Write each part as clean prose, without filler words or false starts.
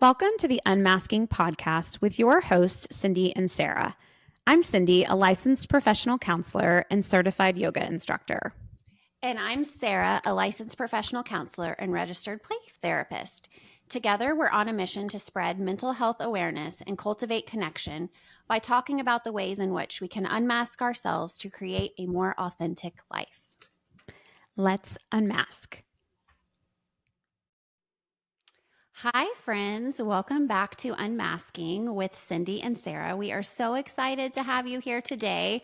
Welcome to the Unmasking podcast with your hosts, Cindy and Sarah. I'm Cindy, a licensed professional counselor and certified yoga instructor. And I'm Sarah, a licensed professional counselor and registered play therapist. Together, we're on a mission to spread mental health awareness and cultivate connection by talking about the ways in which we can unmask ourselves to create a more authentic life. Let's unmask. Hi, friends. Welcome back to Unmasking with Cindy and Sarah. We are so excited to have you here today.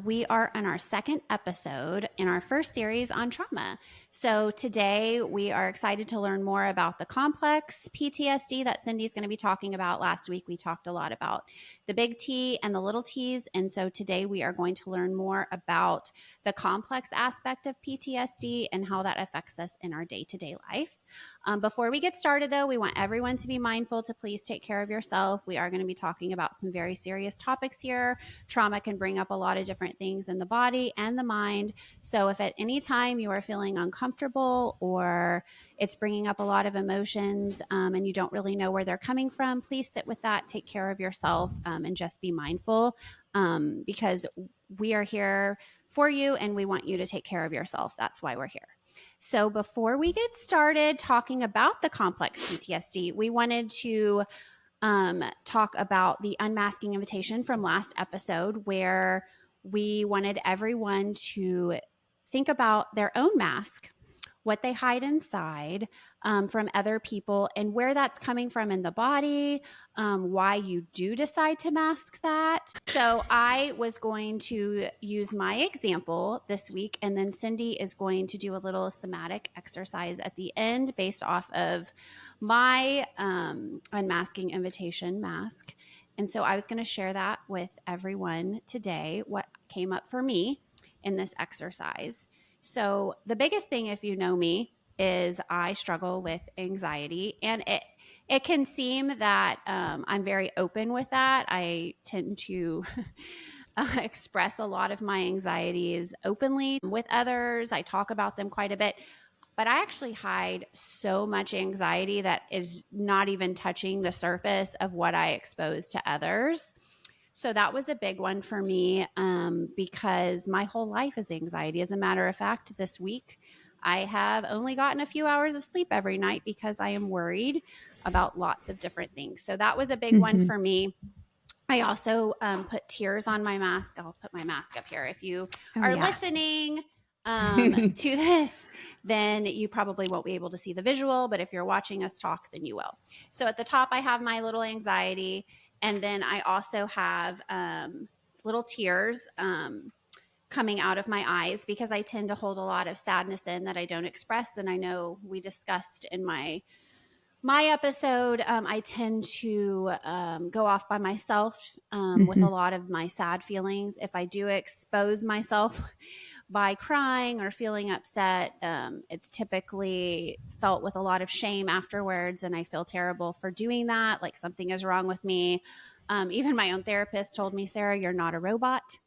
We are on our second episode in our first series on trauma. So today we are excited to learn more about the complex PTSD that Cindy's going to be talking about. Last week we talked a lot about the big T and the little T's. And so today we are going to learn more about the complex aspect of PTSD and how that affects us in our day-to-day life. Before we get started, though, we want everyone to be mindful to please take care of yourself. We are going to be talking about some very serious topics here. Trauma can bring up a lot of different things in the body and the mind. So if at any time you are feeling uncomfortable or it's bringing up a lot of emotions and you don't really know where they're coming from, please sit with that, take care of yourself, and just be mindful because we are here for you and we want you to take care of yourself. That's why we're here. So before we get started talking about the complex PTSD, we wanted to talk about the unmasking invitation from last episode, where we wanted everyone to think about their own mask, what they hide inside from other people, and where that's coming from in the body, why you do decide to mask that. So I was going to use my example this week, and then Cindy is going to do a little somatic exercise at the end based off of my unmasking invitation mask. And so I was going to share that with everyone today, what came up for me in this exercise. So the biggest thing, if you know me, is I struggle with anxiety, and it can seem that I'm very open with that. I tend to express a lot of my anxieties openly with others. I talk about them quite a bit, but I actually hide so much anxiety that is not even touching the surface of what I expose to others. So that was a big one for me because my whole life is anxiety. As a matter of fact, this week, I have only gotten a few hours of sleep every night because I am worried about lots of different things. So that was a big one for me. I also put tears on my mask. I'll put my mask up here. If you are listening to this, then you probably won't be able to see the visual. But if you're watching us talk, then you will. So at the top, I have my little anxiety. And then I also have little tears coming out of my eyes because I tend to hold a lot of sadness in that I don't express. And I know we discussed in my episode, I tend to go off by myself with a lot of my sad feelings. If I do expose myself by crying or feeling upset, it's typically felt with a lot of shame afterwards, and I feel terrible for doing that, like something is wrong with me. Even my own therapist told me, Sarah, you're not a robot.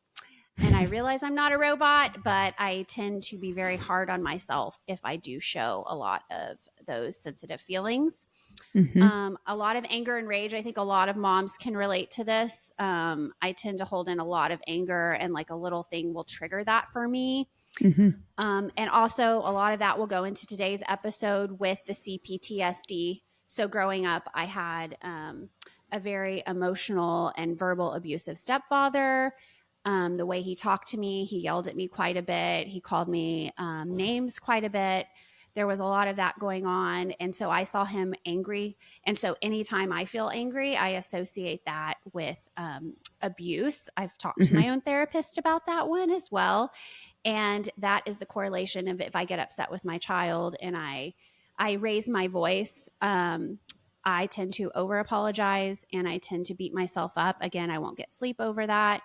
And I realize I'm not a robot, but I tend to be very hard on myself if I do show a lot of those sensitive feelings. A lot of anger and rage. I think a lot of moms can relate to this. I tend to hold in a lot of anger, and like a little thing will trigger that for me. And also a lot of that will go into today's episode with the CPTSD. So growing up, I had a very emotional and verbal abusive stepfather. The way he talked to me, he yelled at me quite a bit. He called me names quite a bit. There was a lot of that going on. And so I saw him angry. And so anytime I feel angry, I associate that with abuse. I've talked to my own therapist about that one as well. And that is the correlation of if I get upset with my child and I raise my voice, I tend to over apologize and I tend to beat myself up. Again, I won't get sleep over that.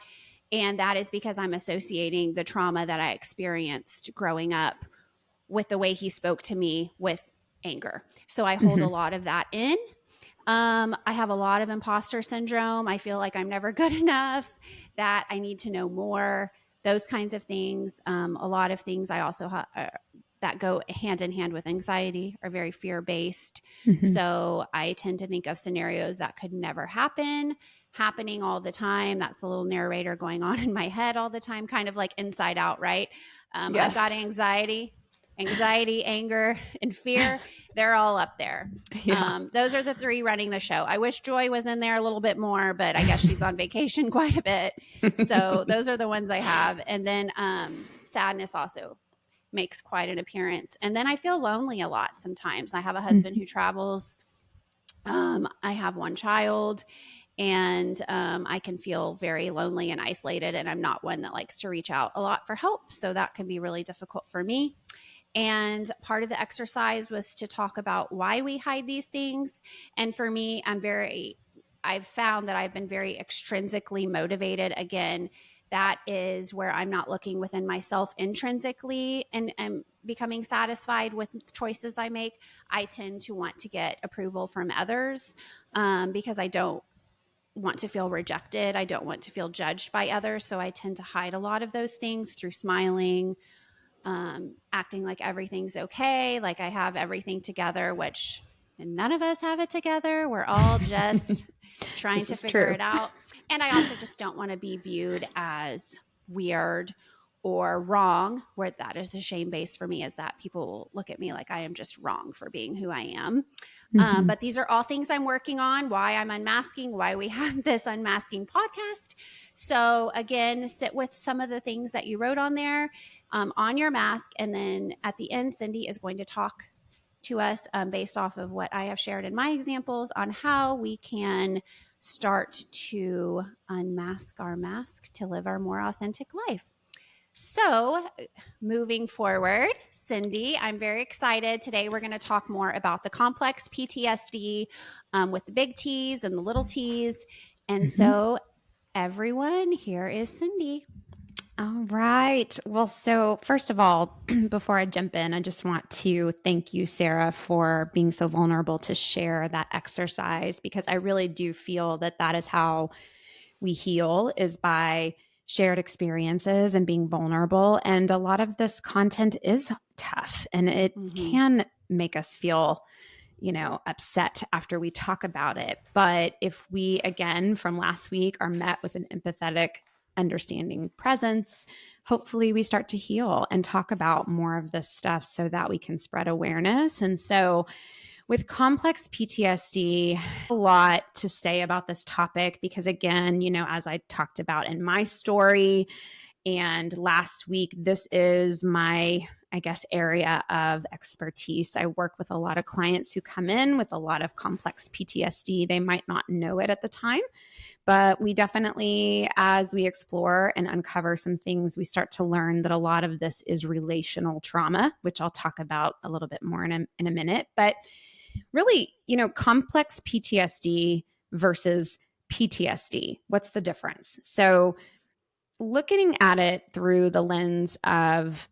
And that is because I'm associating the trauma that I experienced growing up with the way he spoke to me with anger. So I hold a lot of that in. I have a lot of imposter syndrome. I feel like I'm never good enough, that I need to know more, those kinds of things. A lot of things I also that go hand in hand with anxiety are very fear-based. Mm-hmm. So I tend to think of scenarios that could never happen, happening all the time. That's the little narrator going on in my head all the time, kind of like Inside Out, right? I've got Yes. anxiety, anger, and fear. They're all up there. Yeah. Those are the three running the show. I wish Joy was in there a little bit more, but I guess she's on vacation quite a bit. So those are the ones I have. And then sadness also makes quite an appearance. And then I feel lonely a lot sometimes. I have a husband who travels. I have one child, and I can feel very lonely and isolated. And I'm not one that likes to reach out a lot for help. So that can be really difficult for me. And part of the exercise was to talk about why we hide these things. And for me, I've found that I've been very extrinsically motivated. Again, that is where I'm not looking within myself intrinsically and becoming satisfied with choices I make. I tend to want to get approval from others because I don't want to feel rejected. I don't want to feel judged by others. So I tend to hide a lot of those things through smiling, acting like everything's okay, like I have everything together, which none of us have it together. We're all just trying to figure it out. And I also just don't want to be viewed as weird or wrong, where that is the shame base for me, is that people look at me like I am just wrong for being who I am. But these are all things I'm working on, why I'm unmasking, why we have this unmasking podcast. So again, sit with some of the things that you wrote on there on your mask. And then at the end, Cindy is going to talk to us based off of what I have shared in my examples on how we can start to unmask our mask to live our more authentic life. So, moving forward, Cindy, I'm very excited. Today, we're going to talk more about the complex PTSD with the big T's and the little T's. And so, everyone, here is Cindy. All right. Well, so first of all, before I jump in, I just want to thank you, Sarah, for being so vulnerable to share that exercise, because I really do feel that that is how we heal, is by shared experiences and being vulnerable. And a lot of this content is tough, and it can make us feel, upset after we talk about it. But if we, again, from last week, are met with an empathetic, understanding presence, hopefully we start to heal and talk about more of this stuff so that we can spread awareness. And so with complex PTSD, a lot to say about this topic because, again, as I talked about in my story and last week, this is my, area of expertise. I work with a lot of clients who come in with a lot of complex PTSD. They might not know it at the time, but we definitely, as we explore and uncover some things, we start to learn that a lot of this is relational trauma, which I'll talk about a little bit more in a minute. But really, complex PTSD versus PTSD, what's the difference? So looking at it through the lens of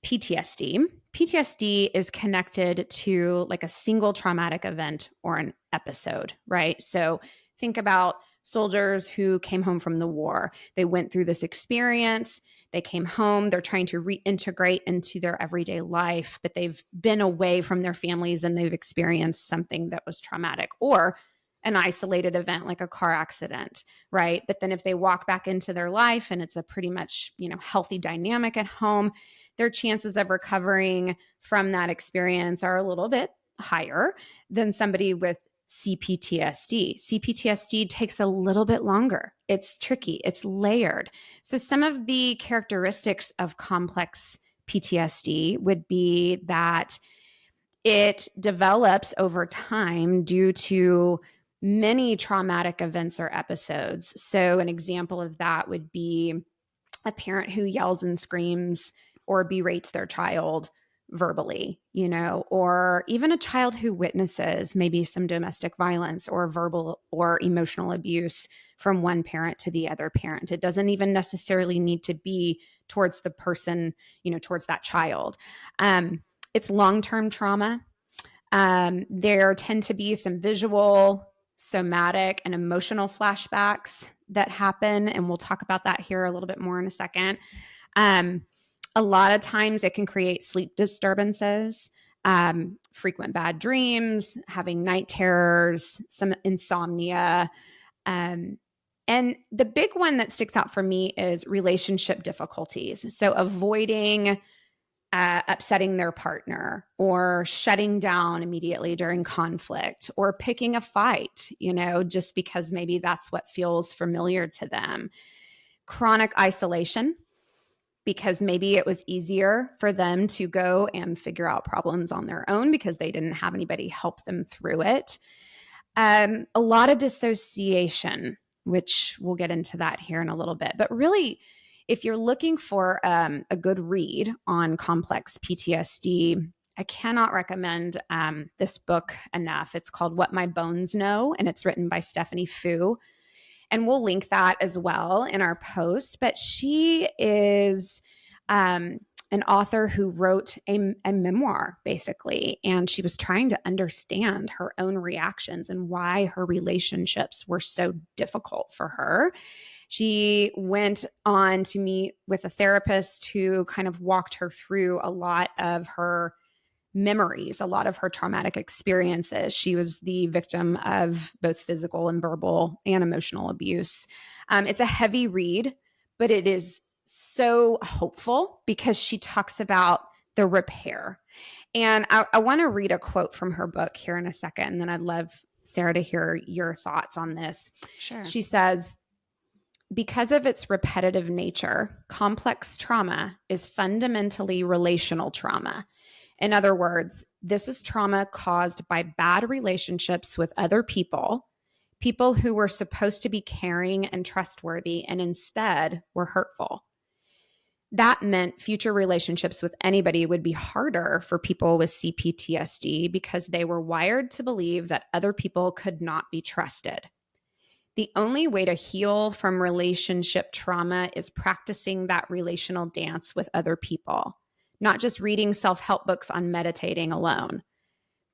PTSD is connected to like a single traumatic event or an episode, right? So think about soldiers who came home from the war. They went through this experience. They came home. They're trying to reintegrate into their everyday life, but they've been away from their families and they've experienced something that was traumatic, or an isolated event like a car accident, right? But then if they walk back into their life and it's a pretty much, healthy dynamic at home, their chances of recovering from that experience are a little bit higher than somebody with CPTSD. CPTSD takes a little bit longer. It's tricky. It's layered. So some of the characteristics of complex PTSD would be that it develops over time due to many traumatic events or episodes. So an example of that would be a parent who yells and screams or berates their child verbally, or even a child who witnesses maybe some domestic violence or verbal or emotional abuse from one parent to the other parent. It doesn't even necessarily need to be towards the person, towards that child. It's long-term trauma. There tend to be some visual, somatic, and emotional flashbacks that happen, and we'll talk about that here a little bit more in a second. A lot of times it can create sleep disturbances, frequent bad dreams, having night terrors, some insomnia. And the big one that sticks out for me is relationship difficulties. So avoiding upsetting their partner or shutting down immediately during conflict or picking a fight, just because maybe that's what feels familiar to them. Chronic isolation, because maybe it was easier for them to go and figure out problems on their own because they didn't have anybody help them through it. A lot of dissociation, which we'll get into that here in a little bit. But really, if you're looking for a good read on complex PTSD, I cannot recommend this book enough. It's called What My Bones Know, and it's written by Stephanie Fu. And we'll link that as well in our post. But she is an author who wrote a memoir, basically, and she was trying to understand her own reactions and why her relationships were so difficult for her. She went on to meet with a therapist who kind of walked her through a lot of her memories, a lot of her traumatic experiences. She was the victim of both physical and verbal and emotional abuse. It's a heavy read, but it is so hopeful because she talks about the repair. And I want to read a quote from her book here in a second, and then I'd love, Sarah, to hear your thoughts on this. Sure. She says, because of its repetitive nature, complex trauma is fundamentally relational trauma. In other words, this is trauma caused by bad relationships with other people who were supposed to be caring and trustworthy and instead were hurtful. That meant future relationships with anybody would be harder for people with CPTSD because they were wired to believe that other people could not be trusted. The only way to heal from relationship trauma is practicing that relational dance with other people, not just reading self-help books on meditating alone.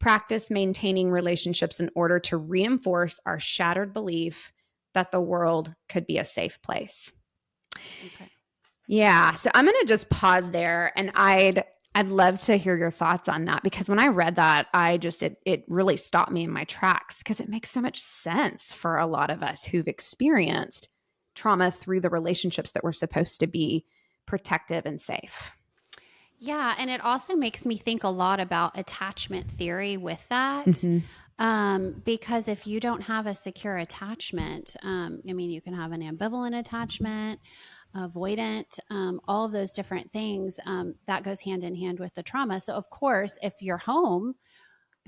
Practice maintaining relationships in order to reinforce our shattered belief that the world could be a safe place. Okay. Yeah, so I'm going to just pause there, and I'd love to hear your thoughts on that, because when I read that, it really stopped me in my tracks, because it makes so much sense for a lot of us who've experienced trauma through the relationships that were supposed to be protective and safe. Yeah, and it also makes me think a lot about attachment theory with that. Because if you don't have a secure attachment, you can have an ambivalent attachment, avoidant, all of those different things, that goes hand in hand with the trauma. So of course, if you're home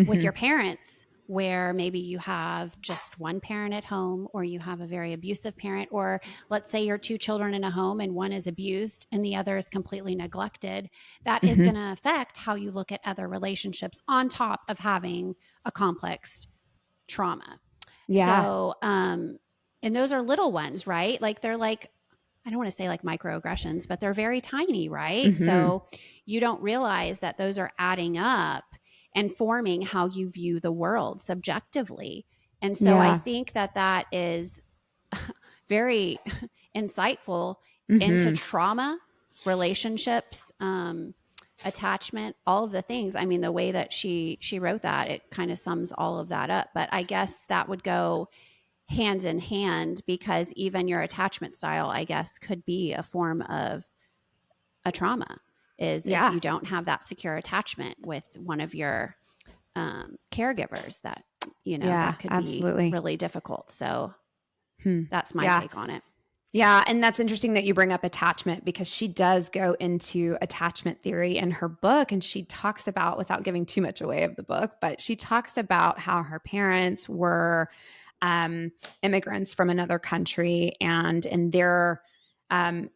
with your parents, where maybe you have just one parent at home, or you have a very abusive parent, or let's say you're two children in a home and one is abused and the other is completely neglected, that is going to affect how you look at other relationships on top of having a complex trauma. Yeah. So, and those are little ones, right? Like they're like, I don't want to say like microaggressions, but they're very tiny, right? So you don't realize that those are adding up and forming how you view the world subjectively. And so I think that is very insightful into trauma, relationships, attachment, all of the things. I mean, the way that she wrote that, it kind of sums all of that up. But I guess that would go hand in hand, because even your attachment style, I guess, could be a form of a trauma, is if you don't have that secure attachment with one of your caregivers, that, that could be really difficult. So that's my take on it. Yeah. And that's interesting that you bring up attachment, because she does go into attachment theory in her book. And she talks about, without giving too much away of the book, but she talks about how her parents were immigrants from another country, and in their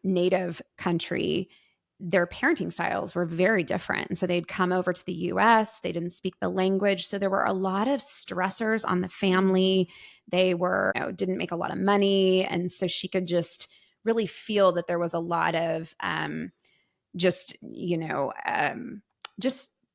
native country, their parenting styles were very different. And so they'd come over to the US, they didn't speak the language. So there were a lot of stressors on the family. They were, didn't make a lot of money. And so she could just really feel that there was a lot of just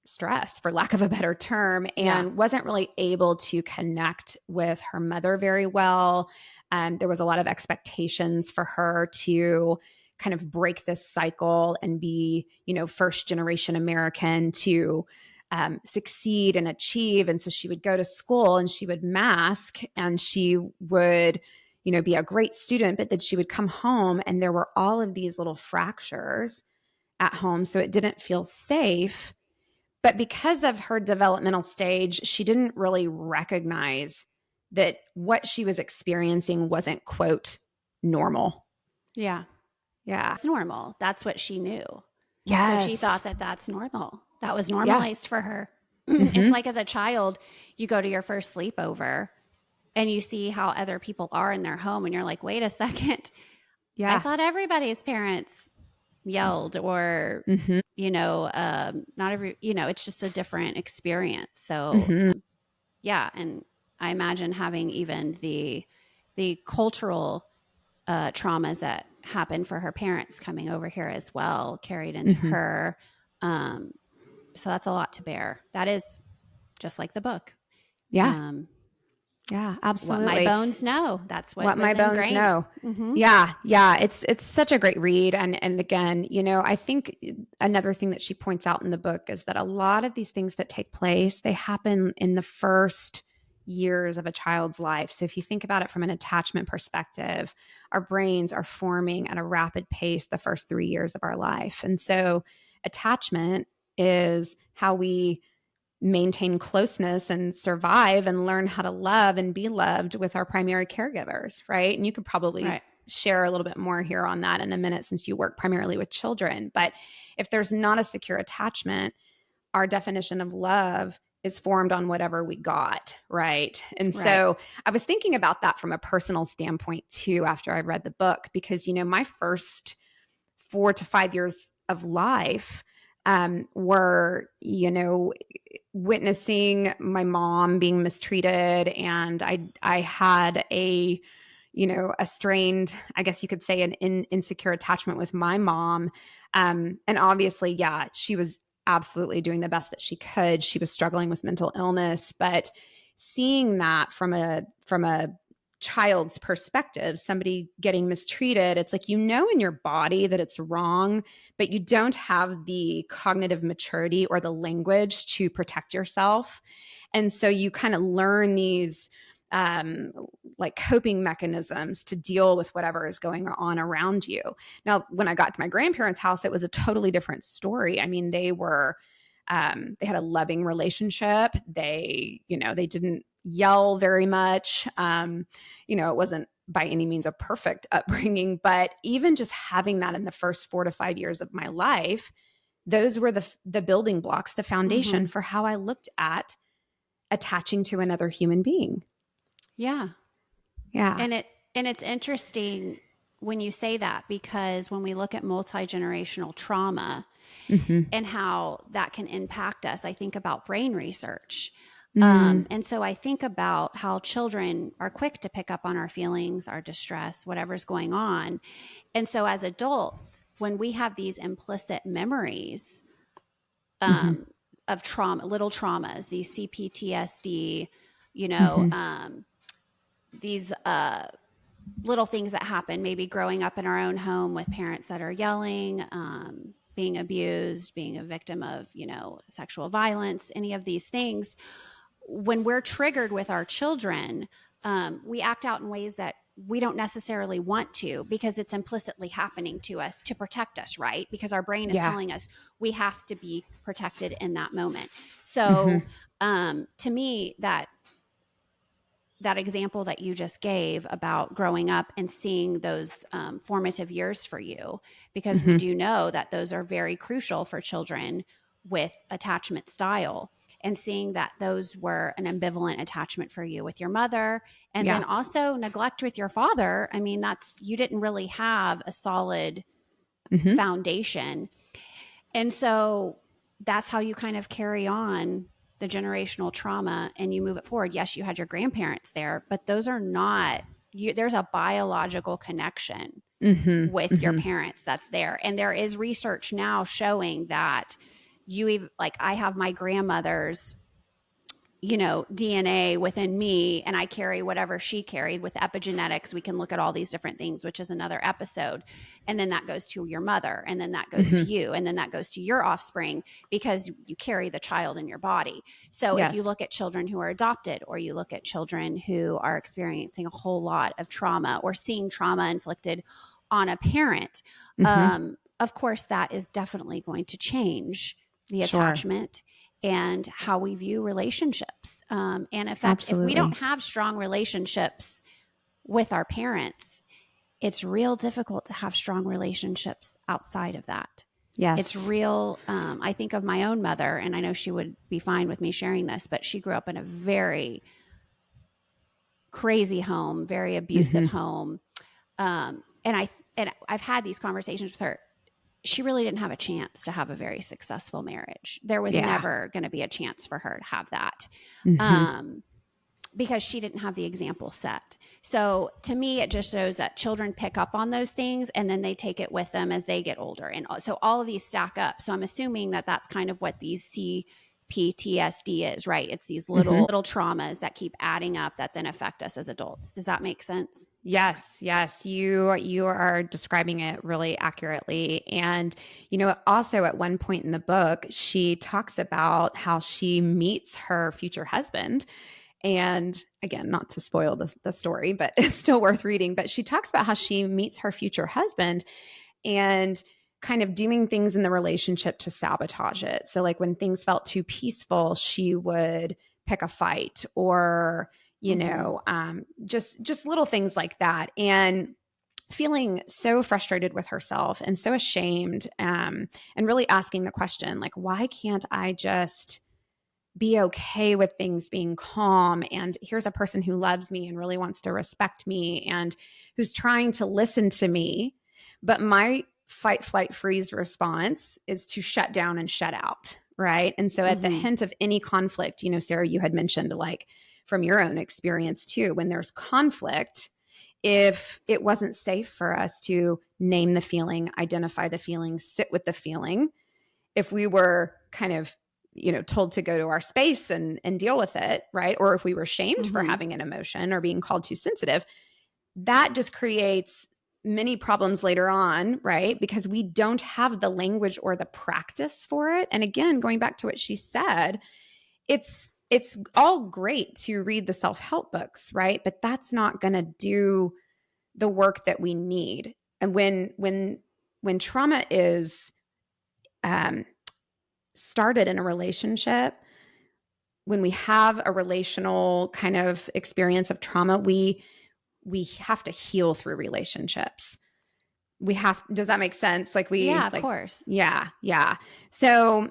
stress, for lack of a better term, and wasn't really able to connect with her mother very well. There was a lot of expectations for her to kind of break this cycle and be, first generation American to succeed and achieve. And so she would go to school and she would mask and she would, be a great student, but then she would come home and there were all of these little fractures at home. So it didn't feel safe. But because of her developmental stage, she didn't really recognize that what she was experiencing wasn't, quote, normal. Yeah. Yeah. It's normal. That's what she knew. Yes. So she thought that that's normal. That was Yeah. normalized for her. It's like as a child, you go to your first sleepover and you see how other people are in their home and you're like, wait a second. Yeah. I thought everybody's parents yelled or, not every, it's just a different experience. So yeah. And I imagine having even the cultural traumas that happened for her parents coming over here as well carried into her. So that's a lot to bear. That is just like the book. Yeah. Yeah, absolutely. What my bones know. That's what my bones ingrained. know. Yeah. Yeah. It's such a great read. And again, I think another thing that she points out in the book is that a lot of these things that take place, they happen in the first years of a child's life. So if you think about it from an attachment perspective, our brains are forming at a rapid pace the first 3 years of our life. And so attachment is how we maintain closeness and survive and learn how to love and be loved with our primary caregivers, right? And you could probably share a little bit more here on that in a minute since you work primarily with children. But if there's not a secure attachment, our definition of love is formed on whatever we got, right? And so I was thinking about that from a personal standpoint too after I read the book, because, my first 4 to 5 years of life were, witnessing my mom being mistreated. And I had a strained, I guess you could say an insecure attachment with my mom. And obviously, yeah, she was absolutely doing the best that she could. She was struggling with mental illness, but seeing that from a child's perspective, somebody getting mistreated, it's like, in your body that it's wrong, but you don't have the cognitive maturity or the language to protect yourself. And so you kind of learn these like coping mechanisms to deal with whatever is going on around you. Now, when I got to my grandparents' house, it was a totally different story. I mean, they had a loving relationship. They didn't yell very much. It wasn't by any means a perfect upbringing, but even just having that in the first 4 to 5 years of my life, those were the building blocks, the foundation for how I looked at attaching to another human being. Yeah. Yeah. And it's interesting when you say that, because when we look at multi-generational trauma and how that can impact us, I think about brain research. And so I think about how children are quick to pick up on our feelings, our distress, whatever's going on. And so as adults, when we have these implicit memories of trauma, little traumas, these CPTSD, these little things that happen, maybe growing up in our own home with parents that are yelling, being abused, being a victim of, sexual violence, any of these things. When we're triggered with our children, we act out in ways that we don't necessarily want to, because it's implicitly happening to us to protect us, right? Because our brain is telling us we have to be protected in that moment. So to me, that example that you just gave about growing up and seeing those formative years for you, because we do know that those are very crucial for children with attachment style, and seeing that those were an ambivalent attachment for you with your mother, and then also neglect with your father. I mean, you didn't really have a solid foundation. And so that's how you kind of carry on the generational trauma and you move it forward. Yes, you had your grandparents there, but those are not, there's a biological connection with your parents that's there. And there is research now showing that I have my grandmother's, DNA within me, and I carry whatever she carried. With epigenetics, we can look at all these different things, which is another episode. And then that goes to your mother, and then that goes to you, and then that goes to your offspring, because you carry the child in your body. So if you look at children who are adopted, or you look at children who are experiencing a whole lot of trauma or seeing trauma inflicted on a parent, of course, that is definitely going to change the attachment and how we view relationships. And in fact, if we don't have strong relationships with our parents, it's real difficult to have strong relationships outside of that. Yes. It's real. I think of my own mother, and I know she would be fine with me sharing this, but she grew up in a very crazy home, very abusive home. And I've had these conversations with her. She really didn't have a chance to have a very successful marriage. There was never going to be a chance for her to have that, because she didn't have the example set. So to me, it just shows that children pick up on those things, and then they take it with them as they get older. And so all of these stack up. So I'm assuming that that's kind of what these CPTSD is, right? It's these little traumas that keep adding up that then affect us as adults. Does that make sense? Yes. You are describing it really accurately. And, also at one point in the book, she talks about how she meets her future husband. And again, not to spoil the story, but it's still worth reading. But she talks about how she meets her future husband and kind of doing things in the relationship to sabotage it. So like when things felt too peaceful, she would pick a fight, or, just little things like that. And feeling so frustrated with herself and so ashamed, and really asking the question, like, why can't I just be okay with things being calm? And here's a person who loves me and really wants to respect me and who's trying to listen to me. But my fight, flight, freeze response is to shut down and shut out. Right. And so at the hint of any conflict, Sarah, you had mentioned, like, from your own experience too, when there's conflict, if it wasn't safe for us to name the feeling, identify the feeling, sit with the feeling, if we were kind of, told to go to our space and deal with it, right? Or if we were shamed for having an emotion or being called too sensitive, that just creates many problems later on, right? Because we don't have the language or the practice for it. And again, going back to what she said, it's all great to read the self-help books, right? But that's not going to do the work that we need. And when trauma is started in a relationship, when we have a relational kind of experience of trauma, we have to heal through relationships. Does that make sense? Like of course. Yeah. So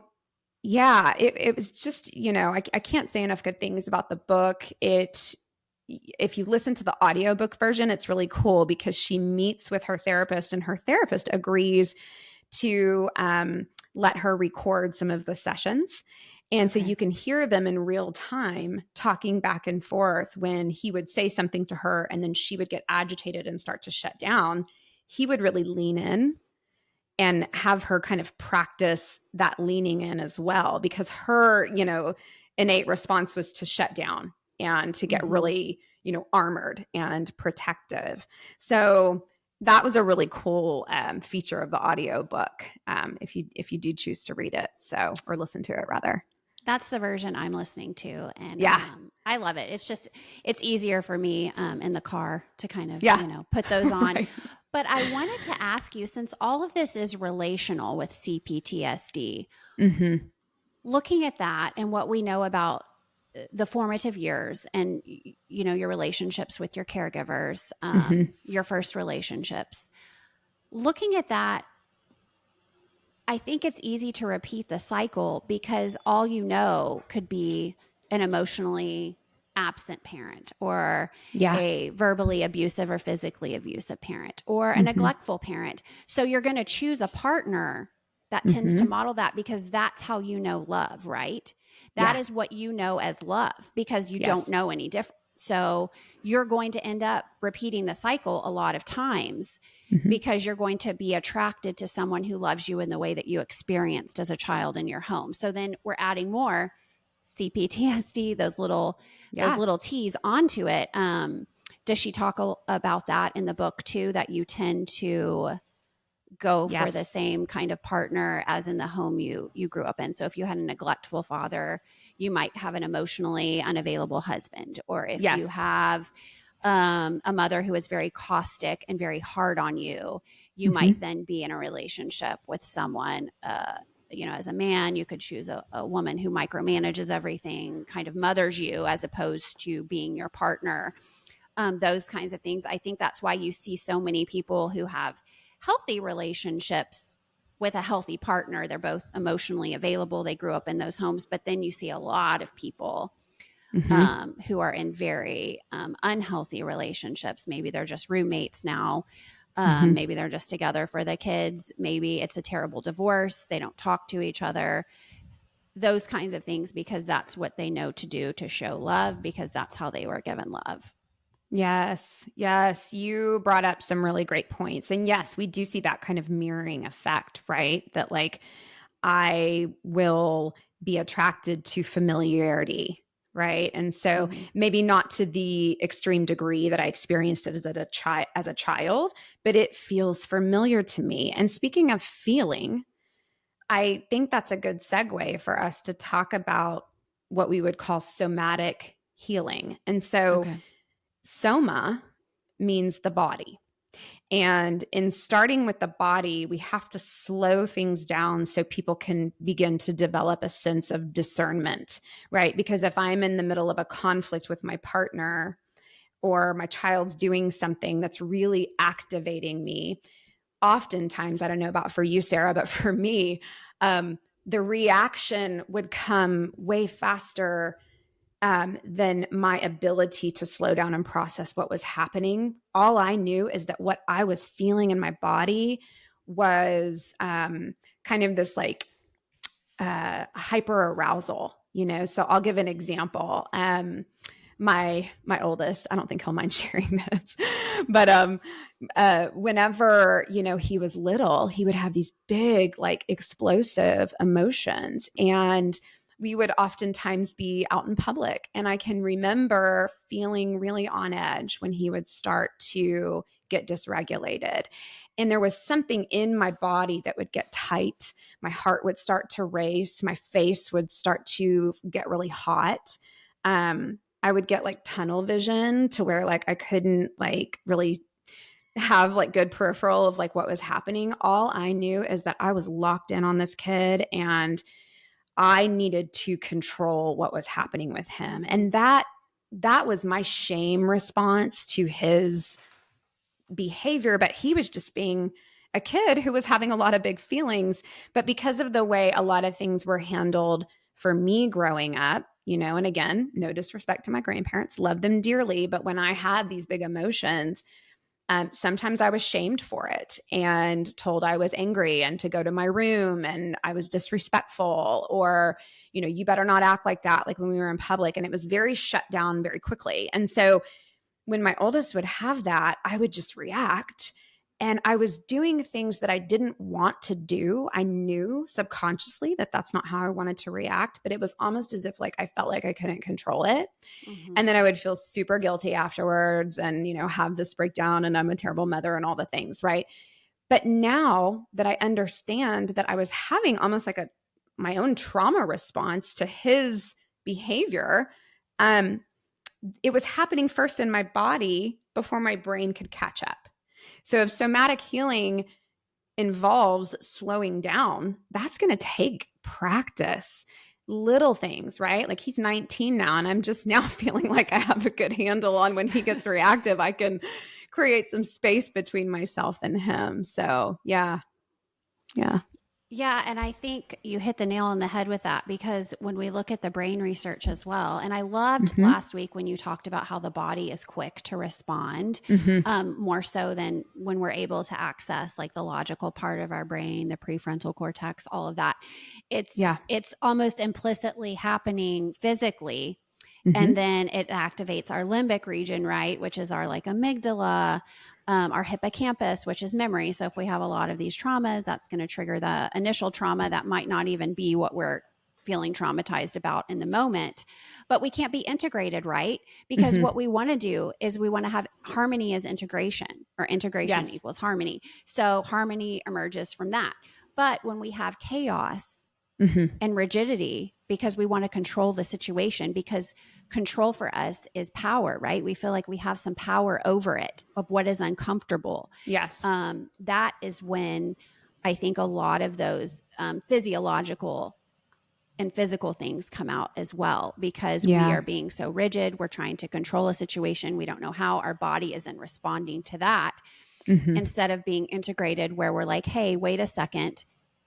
yeah, it was just, I can't say enough good things about the book. If you listen to the audiobook version, it's really cool because she meets with her therapist and her therapist agrees to let her record some of the sessions. And so you can hear them in real time talking back and forth. When he would say something to her and then she would get agitated and start to shut down, he would really lean in and have her kind of practice that leaning in as well, because her, innate response was to shut down and to get really, armored and protective. So that was a really cool feature of the audiobook, if you do choose to read it, or listen to it rather. That's the version I'm listening to. And I love it. It's easier for me in the car to kind of, put those on. Right. But I wanted to ask you, since all of this is relational with CPTSD, looking at that and what we know about the formative years and, your relationships with your caregivers, your first relationships, looking at that, I think it's easy to repeat the cycle because all could be an emotionally absent parent, or a verbally abusive or physically abusive parent, or a neglectful parent. So you're going to choose a partner that tends to model that because that's how love, right? That is what as love, because you don't know any different. So you're going to end up repeating the cycle a lot of times because you're going to be attracted to someone who loves you in the way that you experienced as a child in your home. So then we're adding more CPTSD, those Yeah. little T's onto it. Does she talk about that in the book too, that you tend to go for the Yes. same kind of partner as in the home you grew up in? So if you had a neglectful father, you might have an emotionally unavailable husband. Or if you Yes. have a mother who is very caustic and very hard on you, you might Hmm. then be in a relationship with someone. As a man, you could choose a woman who micromanages everything, kind of mothers you, as opposed to being your partner. Those kinds of things. I think that's why you see so many people who have healthy relationships with a healthy partner. They're both emotionally available. They grew up in those homes. But then you see a lot of people Hmm. who are in very unhealthy relationships. Maybe they're just roommates now. Hmm. Maybe they're just together for the kids. Maybe it's a terrible divorce. They don't talk to each other. Those kinds of things, because that's what they know to do to show love, because that's how they were given love. Yes. Yes. You brought up some really great points. And yes, we do see that kind of mirroring effect, right? That like I will be attracted to familiarity, right? And so Mm-hmm. maybe not to the extreme degree that I experienced it as a child, but it feels familiar to me. And speaking of feeling, I think that's a good segue for us to talk about what we would call somatic healing. And so Okay. soma means the body. And in starting with the body, we have to slow things down so people can begin to develop a sense of discernment, right? Because if I'm in the middle of a conflict with my partner or my child's doing something that's really activating me, oftentimes, I don't know about for you, Sarah, but for me, the reaction would come way faster than my ability to slow down and process what was happening. All I knew is that what I was feeling in my body was kind of this like hyper arousal, you know. So I'll give an example. My oldest, I don't think he'll mind sharing this, but whenever he was little, he would have these big like explosive emotions, and we would oftentimes be out in public, and I can remember feeling really on edge when he would start to get dysregulated, and there was something in my body that would get tight. My heart would start to race, my face would start to get really hot. I would get like tunnel vision to where like I couldn't like really have like good peripheral of like what was happening. All I knew is that I was locked in on this kid and I needed to control what was happening with him. And that was my shame response to his behavior, but he was just being a kid who was having a lot of big feelings. But because of the way a lot of things were handled for me growing up, and again, no disrespect to my grandparents, love them dearly. But when I had these big emotions, sometimes I was shamed for it and told I was angry and to go to my room and I was disrespectful, or, you better not act like that, like when we were in public. And it was very shut down very quickly. And so when my oldest would have that, I would just react. And I was doing things that I didn't want to do. I knew subconsciously that that's not how I wanted to react, but it was almost as if like I felt like I couldn't control it. Mm-hmm. And then I would feel super guilty afterwards and, have this breakdown and I'm a terrible mother and all the things, right? But now that I understand that I was having almost like my own trauma response to his behavior, it was happening first in my body before my brain could catch up. So if somatic healing involves slowing down, that's going to take practice. Little things, right? Like he's 19 now, and I'm just now feeling like I have a good handle on when he gets reactive. I can create some space between myself and him. So, yeah. Yeah. Yeah, and I think you hit the nail on the head with that, because when we look at the brain research as well, and I loved Mm-hmm. last week when you talked about how the body is quick to respond, Mm-hmm. more so than when we're able to access like the logical part of our brain, the prefrontal cortex, all of that. It's Yeah. it's almost implicitly happening physically, and Mm-hmm. then it activates our limbic region, right, which is our like amygdala, our hippocampus, which is memory. So if we have a lot of these traumas, that's going to trigger the initial trauma that might not even be what we're feeling traumatized about in the moment, but we can't be integrated, right? Because Mm-hmm. what we want to do is we want to have harmony as integration, or integration Yes. equals harmony. So harmony emerges from that. But when we have chaos Mm-hmm. and rigidity, because we want to control the situation, because control for us is power, right? We feel like we have some power over it, of what is uncomfortable. Yes. That is when I think a lot of those physiological and physical things come out as well, because we Yeah. are being so rigid. We're trying to control a situation. We don't know how our body isn't responding to that, Mm-hmm. instead of being integrated, where we're like, hey, wait a second.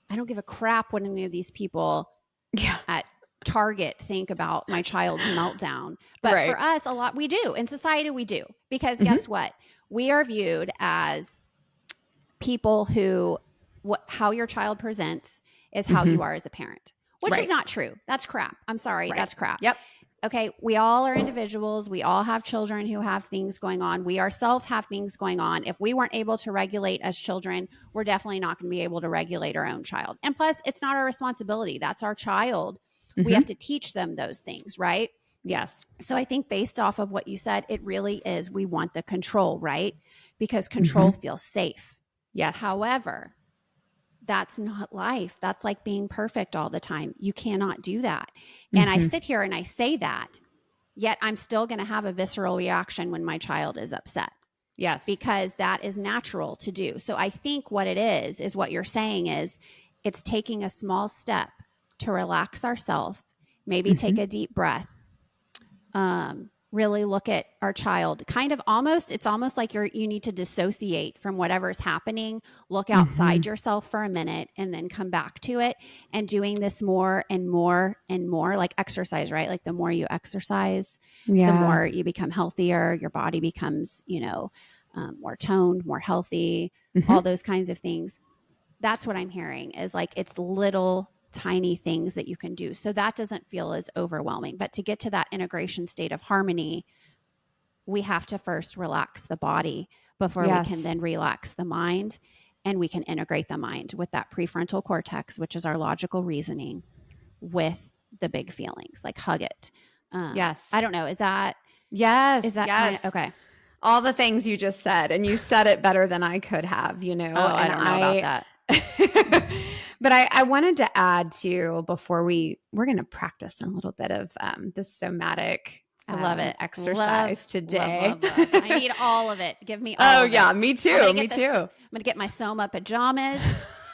I don't give a crap what any of these people Yeah. at Target think about my child's meltdown. But Right. for us, a lot, we do. In society, we do. Because Mm-hmm. guess what? We are viewed as people who, how your child presents is how Mm-hmm. you are as a parent, which is Right. not true. That's crap. I'm sorry. Right. That's crap. Yep. Okay, we all are individuals. We all have children who have things going on. We ourselves have things going on. If we weren't able to regulate as children, we're definitely not going to be able to regulate our own child. And plus, it's not our responsibility. That's our child. We Mm-hmm. have to teach them those things, right? Yes. So I think based off of what you said, it really is, we want the control, right? Because control Mm-hmm. feels safe. Yes. However, that's not life. That's like being perfect all the time. You cannot do that. And I Mm-hmm. sit here and I say that, yet I'm still going to have a visceral reaction when my child is upset, Yes. because that is natural to do. So I think what it is what you're saying is, it's taking a small step to relax ourselves, maybe Mm-hmm. take a deep breath, really look at our child, kind of almost, it's almost like you need to dissociate from whatever's happening, look outside Mm-hmm. yourself for a minute, and then come back to it. And doing this more and more and more, like exercise, right? Like the more you exercise, the Yeah. more you become healthier, your body becomes, more toned, more healthy, Mm-hmm. all those kinds of things. That's what I'm hearing, is like, it's little tiny things that you can do. So that doesn't feel as overwhelming. But to get to that integration state of harmony, we have to first relax the body before we can Yes. then relax the mind. And we can integrate the mind with that prefrontal cortex, which is our logical reasoning, with the big feelings, like hug it. Yes. I don't know. Is that Yes. kind Yes. of okay? All the things you just said, and you said it better than I could have, Oh, and I don't know about that. But I wanted to add to, before we're going to practice a little bit of the somatic I love it. exercise today. Love. I need all of it. Give me all Oh of yeah, it. me too. Me too. I'm going to get my Soma pajamas.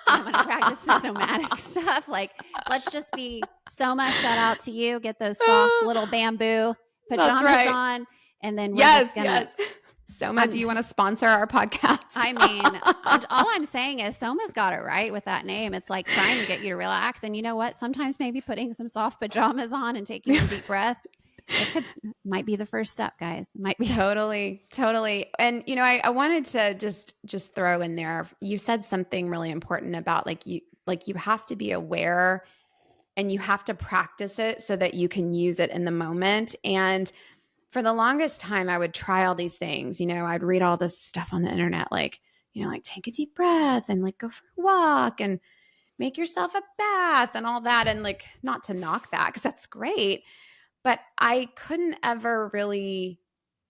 I'm going to practice the somatic stuff. Like, let's just be Soma. Shout out to you. Get those soft little bamboo pajamas right. on. And then we're Yes, just going to. yes. Soma, do you want to sponsor our podcast? I mean, all I'm saying is Soma's got it right with that name. It's like trying to get you to relax. And you know what? Sometimes maybe putting some soft pajamas on and taking a deep breath, might be the first step, guys. Might be. Totally. And I wanted to just throw in there, you said something really important about you have to be aware, and you have to practice it so that you can use it in the moment. And for the longest time, I would try all these things. I'd read all this stuff on the internet, like take a deep breath and go for a walk and make yourself a bath and all that. And not to knock that, because that's great. But I couldn't ever really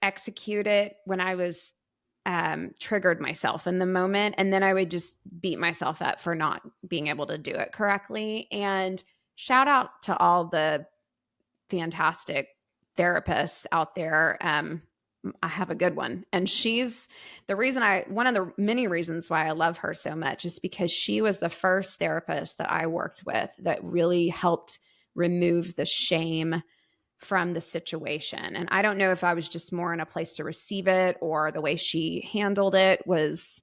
execute it when I was triggered myself in the moment. And then I would just beat myself up for not being able to do it correctly. And shout out to all the fantastic therapists out there. I have a good one. And she's one of the many reasons why I love her so much is because she was the first therapist that I worked with that really helped remove the shame from the situation. And I don't know if I was just more in a place to receive it, or the way she handled it was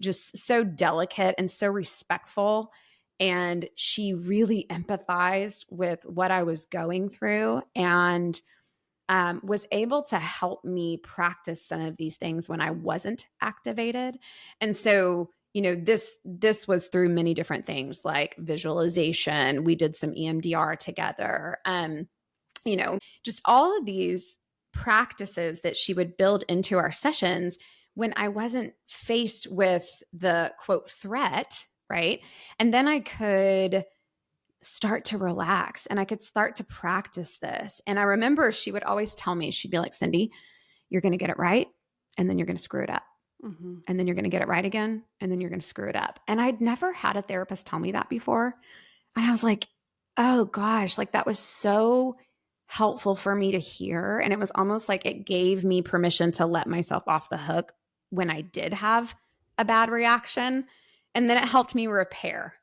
just so delicate and so respectful. And she really empathized with what I was going through, and was able to help me practice some of these things when I wasn't activated. And so, this was through many different things, like visualization. We did some EMDR together. Just all of these practices that she would build into our sessions when I wasn't faced with the quote threat, right? And then I could start to relax and I could start to practice this. And I remember she would always tell me, she'd be like, Cindy, you're going to get it right. And then you're going to screw it up. Mm-hmm. And then you're going to get it right again. And then you're going to screw it up. And I'd never had a therapist tell me that before. And I was like, oh gosh, like that was so helpful for me to hear. And it was almost like it gave me permission to let myself off the hook when I did have a bad reaction. And then it helped me repair.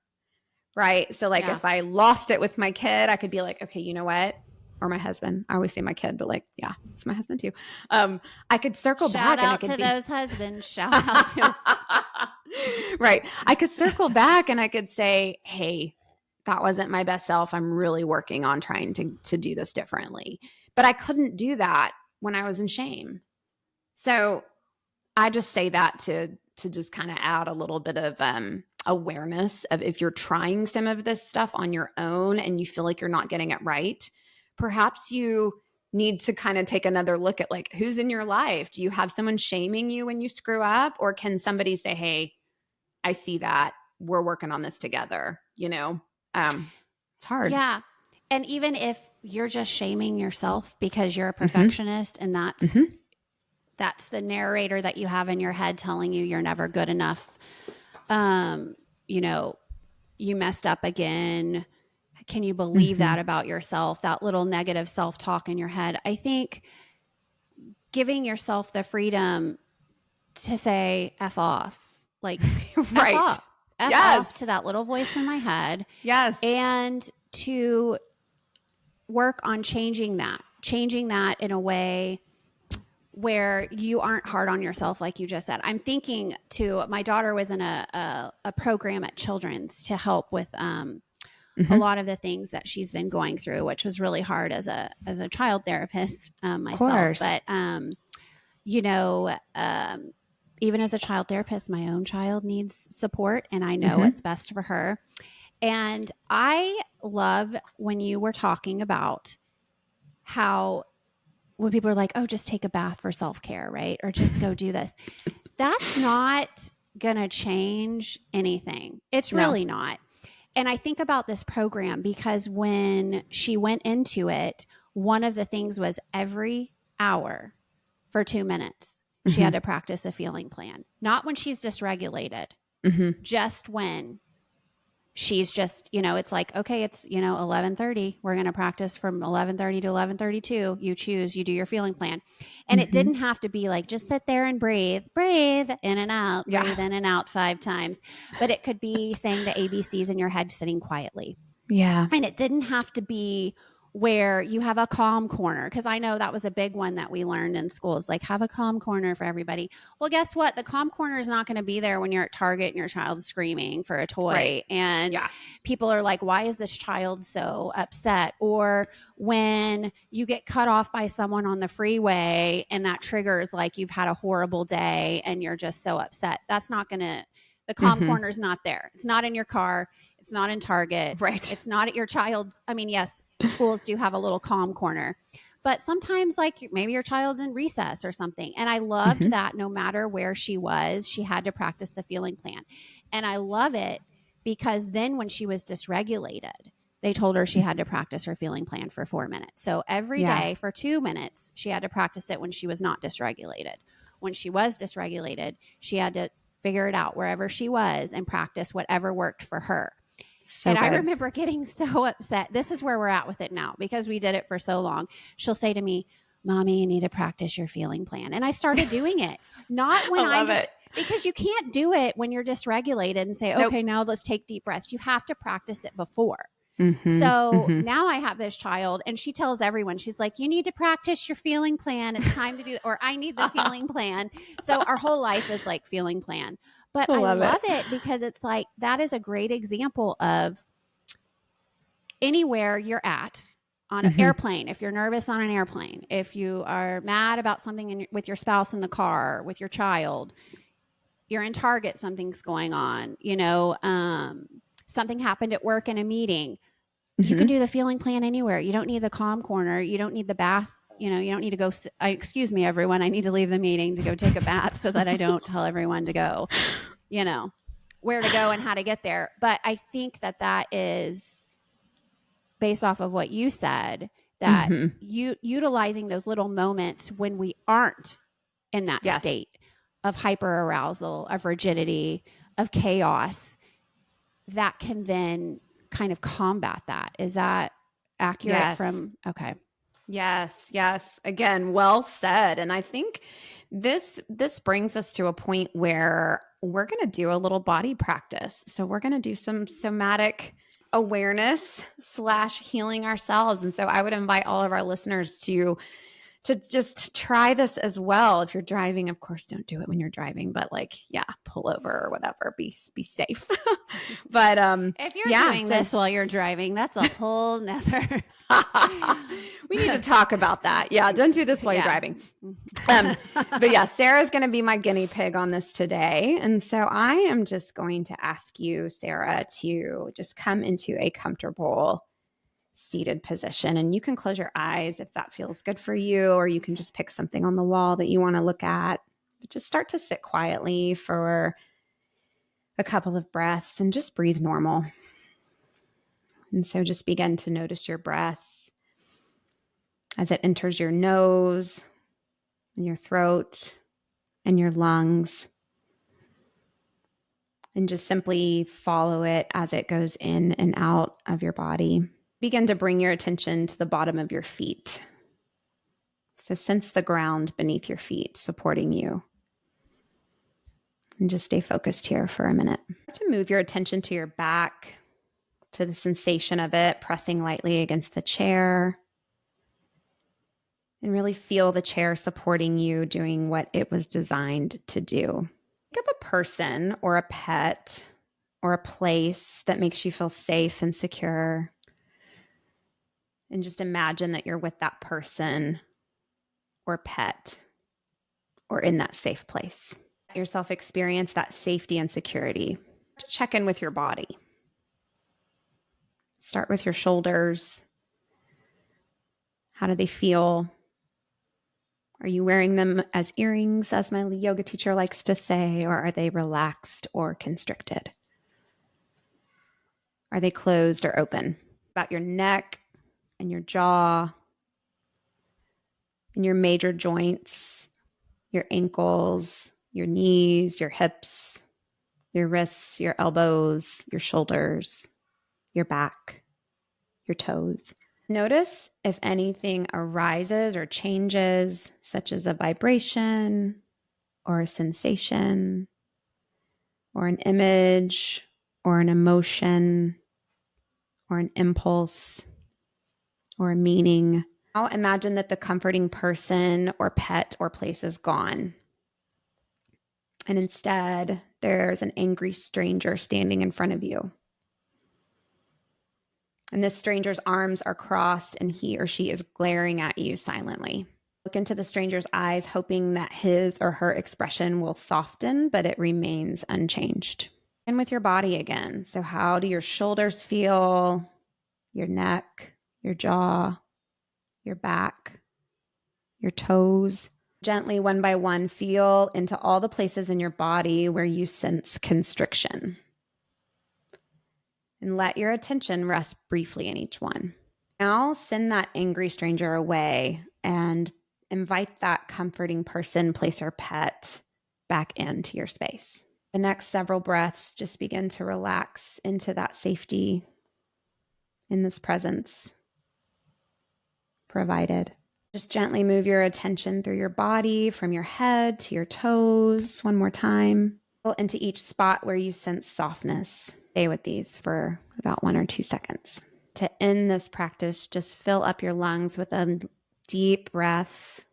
Right. So like if I lost it with my kid, I could be like, okay, you know what? Or my husband. I always say my kid, but like, yeah, it's my husband too. I could circle back. Shout out to those husbands. Shout out to Right. I could circle back and I could say, hey, that wasn't my best self. I'm really working on trying to do this differently. But I couldn't do that when I was in shame. So I just say that to just kind of add a little bit of awareness of if you're trying some of this stuff on your own and you feel like you're not getting it right, perhaps you need to kind of take another look at like who's in your life. Do you have someone shaming you when you screw up? Or can somebody say, hey, I see that. We're working on this together. You know, it's hard. Yeah. And even if you're just shaming yourself because you're a perfectionist and that's the narrator that you have in your head telling you you're never good enough. You know, you messed up again. Can you believe that about yourself? That little negative self-talk in your head. I think giving yourself the freedom to say F off, like right. F off to that little voice in my head. Yes. And to work on changing that in a way where you aren't hard on yourself, like you just said. I'm thinking my daughter was in a program at Children's to help with a lot of the things that she's been going through, which was really hard as a child therapist myself. But you know, even as a child therapist, my own child needs support, and I know what's best for her. And I love when you were talking about how when people are like, oh, just take a bath for self-care, right? Or just go do this. That's not going to change anything. It's really not. And I think about this program because when she went into it, one of the things was every hour for 2 minutes, she had to practice a feeling plan. Not when she's dysregulated, just when she's just, you know, it's like, okay, it's, you know, 11:30. We're going to practice from 11:30 to 11:32. You choose, you do your feeling plan. And it didn't have to be like, just sit there and breathe in and out, breathe in and out 5 times. But it could be saying the ABCs in your head, sitting quietly. Yeah. And it didn't have to be where you have a calm corner. Because I know that was a big one that we learned in schools, like have a calm corner for everybody. Well, guess what? The calm corner is not going to be there when you're at Target and your child's screaming for a toy. Right. And people are like, why is this child so upset? Or when you get cut off by someone on the freeway and that triggers like you've had a horrible day and you're just so upset. That's not going to, the calm corner is not there. It's not in your car. It's not in Target. Right. It's not at your child's. I mean, yes, schools do have a little calm corner, but sometimes like maybe your child's in recess or something. And I loved that no matter where she was, she had to practice the feeling plan. And I love it because then when she was dysregulated, they told her she had to practice her feeling plan for 4 minutes. So every day for 2 minutes, she had to practice it when she was not dysregulated. When she was dysregulated, she had to figure it out wherever she was and practice whatever worked for her. So and good. I remember getting so upset. This is where we're at with it now because we did it for so long. She'll say to me, Mommy, you need to practice your feeling plan. And I started doing it. Not when I'm just, because you can't do it when you're dysregulated and say, okay, now let's take deep breaths. You have to practice it before. So now I have this child and she tells everyone, she's like, you need to practice your feeling plan. It's time to do, or I need the feeling plan. So our whole life is like feeling plan. But I love it because it's like, that is a great example of anywhere you're at on an airplane. If you're nervous on an airplane, if you are mad about something with your spouse in the car, with your child, you're in Target, something's going on, you know, something happened at work in a meeting. You can do the feeling plan anywhere. You don't need the calm corner. You don't need the bath. You know, you don't need to go, excuse me, everyone, I need to leave the meeting to go take a bath so that I don't tell everyone to go, you know, where to go and how to get there. But I think that is based off of what you said, that Mm-hmm. utilizing those little moments when we aren't in that Yes. state of hyperarousal, of rigidity, of chaos, that can then kind of combat that. Is that accurate Yes. okay. Yes, yes. Again, well said. And I think this brings us to a point where we're going to do a little body practice. So we're going to do some somatic awareness / healing ourselves. And so I would invite all of our listeners to just try this as well. If you're driving, of course, don't do it when you're driving, but pull over or whatever, be safe. But if you're doing this while you're driving, that's a whole nother. We need to talk about that. Yeah, don't do this while you're driving. But yeah, Sarah's going to be my guinea pig on this today. And so I am just going to ask you, Sarah, to just come into a comfortable seated position. And you can close your eyes if that feels good for you, or you can just pick something on the wall that you want to look at. But just start to sit quietly for a couple of breaths and just breathe normal. And so just begin to notice your breath as it enters your nose and your throat and your lungs. And just simply follow it as it goes in and out of your body. Begin to bring your attention to the bottom of your feet. So sense the ground beneath your feet supporting you. And just stay focused here for a minute. To move your attention to your back, to the sensation of it pressing lightly against the chair. And really feel the chair supporting you, doing what it was designed to do. Think of a person or a pet or a place that makes you feel safe and secure. And just imagine that you're with that person or pet or in that safe place. Let yourself experience that safety and security. Check in with your body. Start with your shoulders. How do they feel? Are you wearing them as earrings, as my yoga teacher likes to say, or are they relaxed or constricted? Are they closed or open? About your neck and your jaw and your major joints, your ankles, your knees, your hips, your wrists, your elbows, your shoulders, your back, your toes. Notice if anything arises or changes, such as a vibration or a sensation or an image or an emotion or an impulse or a meaning. Now imagine that the comforting person or pet or place is gone. And instead, there's an angry stranger standing in front of you. And this stranger's arms are crossed and he or she is glaring at you silently. Look into the stranger's eyes, hoping that his or her expression will soften, but it remains unchanged. And with your body again. So how do your shoulders feel? Your neck, your jaw, your back, your toes. Gently, one by one, feel into all the places in your body where you sense constriction. And let your attention rest briefly in each one. Now send that angry stranger away and invite that comforting person, place, or pet back into your space. The next several breaths, just begin to relax into that safety in this presence provided. Just gently move your attention through your body from your head to your toes. One more time. Into each spot where you sense softness. Stay with these for about 1 or 2 seconds. To end this practice, just fill up your lungs with a deep breath.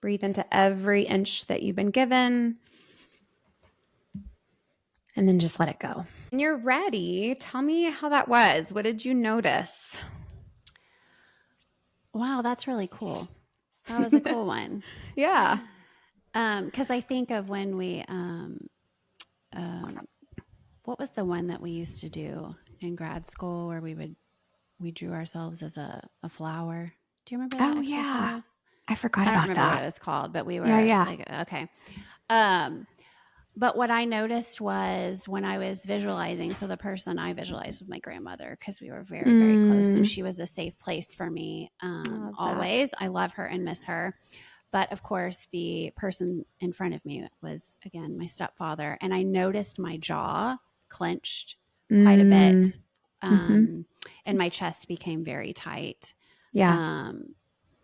Breathe into every inch that you've been given. And then just let it go. When you're ready, tell me how that was. What did you notice? Wow, that's really cool. That was a cool one. Yeah. Because I think of when we, what was the one that we used to do in grad school where we drew ourselves as a flower? Do you remember that exercise? Yeah. I forgot about I don't remember that. what it was called, but we were Yeah. like, okay. But what I noticed was when I was visualizing, so the person I visualized was my grandmother because we were very, very close and she was a safe place for me I love that. always. I love her and miss her. But of course, the person in front of me was, again, my stepfather. And I noticed my jaw clenched quite a bit. And my chest became very tight. Yeah.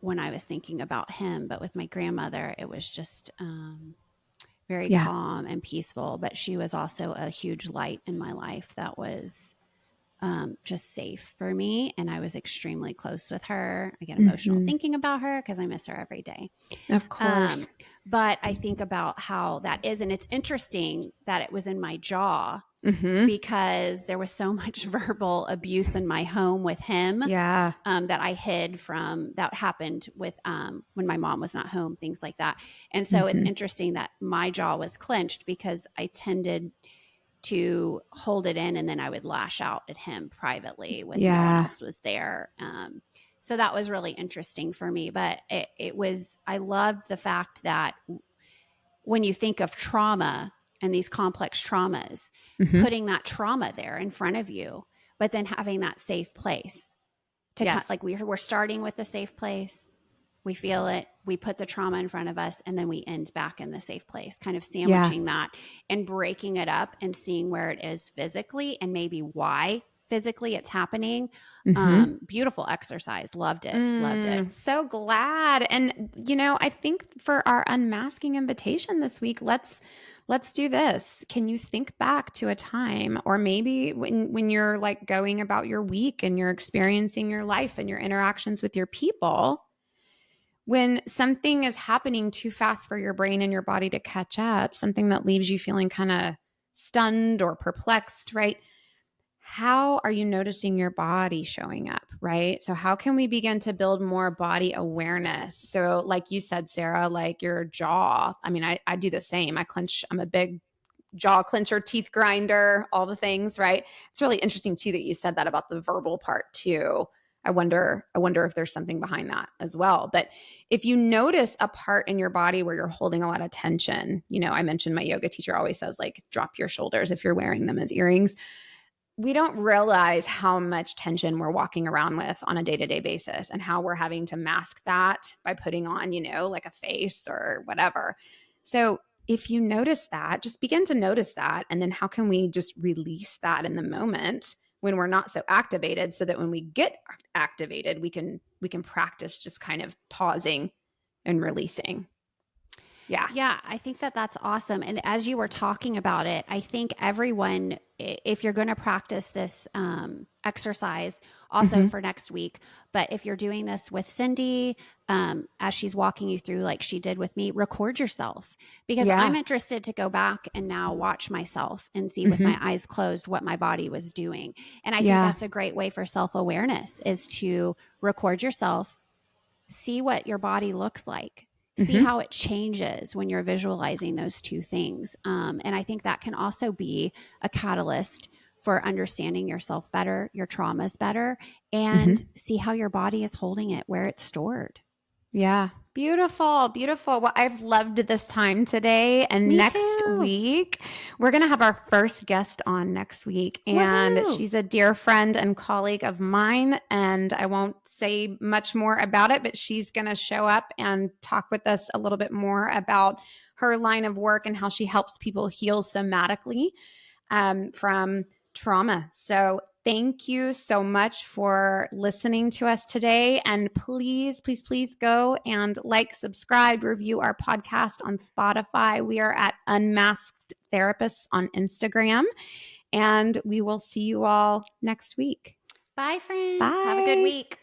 When I was thinking about him. But with my grandmother, it was just very Yeah. calm and peaceful. But she was also a huge light in my life that was just safe for me. And I was extremely close with her. I get emotional thinking about her because I miss her every day. Of course. But I think about how that is. And it's interesting that it was in my jaw because there was so much verbal abuse in my home with him Yeah. that I hid from, that happened with when my mom was not home, things like that. And so it's interesting that my jaw was clenched because I tended to hold it in and then I would lash out at him privately with no one else was there. So that was really interesting for me. But it was, I loved the fact that when you think of trauma and these complex traumas, putting that trauma there in front of you, but then having that safe place to like we're starting with the safe place. We feel it. We put the trauma in front of us and then we end back in the safe place, kind of sandwiching that and breaking it up and seeing where it is physically and maybe why physically it's happening. Beautiful exercise. Loved it. Loved it. So glad. And, I think for our unmasking invitation this week, let's do this. Can you think back to a time, or maybe when you're like going about your week and you're experiencing your life and your interactions with your people, when something is happening too fast for your brain and your body to catch up, something that leaves you feeling kind of stunned or perplexed, right? How are you noticing your body showing up, right? So how can we begin to build more body awareness? So like you said, Sarah, like your jaw, I mean, I do the same. I'm a big jaw clencher, teeth grinder, all the things, right? It's really interesting too that you said that about the verbal part too. I wonder if there's something behind that as well. But if you notice a part in your body where you're holding a lot of tension, I mentioned my yoga teacher always says, like, drop your shoulders if you're wearing them as earrings. We don't realize how much tension we're walking around with on a day-to-day basis and how we're having to mask that by putting on, like a face or whatever. So if you notice that, just begin to notice that. And then how can we just release that in the moment when we're not so activated, so that when we get activated, we can practice just kind of pausing and releasing. Yeah, I think that's awesome. And as you were talking about it, I think everyone, if you're going to practice this exercise also for next week, but if you're doing this with Cindy, as she's walking you through, like she did with me, record yourself, because I'm interested to go back and now watch myself and see with my eyes closed what my body was doing. And I think that's a great way for self-awareness, is to record yourself, see what your body looks like. See how it changes when you're visualizing those two things. And I think that can also be a catalyst for understanding yourself better, your traumas better, and see how your body is holding it, where it's stored. Yeah. Beautiful. Beautiful. Well, I've loved this time today. And Me next too. week, we're going to have our first guest on next week. And Woohoo! she's a dear friend and colleague of mine. And I won't say much more about it, but she's going to show up and talk with us a little bit more about her line of work and how she helps people heal somatically from trauma. So thank you so much for listening to us today. And please, please, please go and like, subscribe, review our podcast on Spotify. We are at Unmasked Therapists on Instagram. And we will see you all next week. Bye, friends. Bye. Have a good week.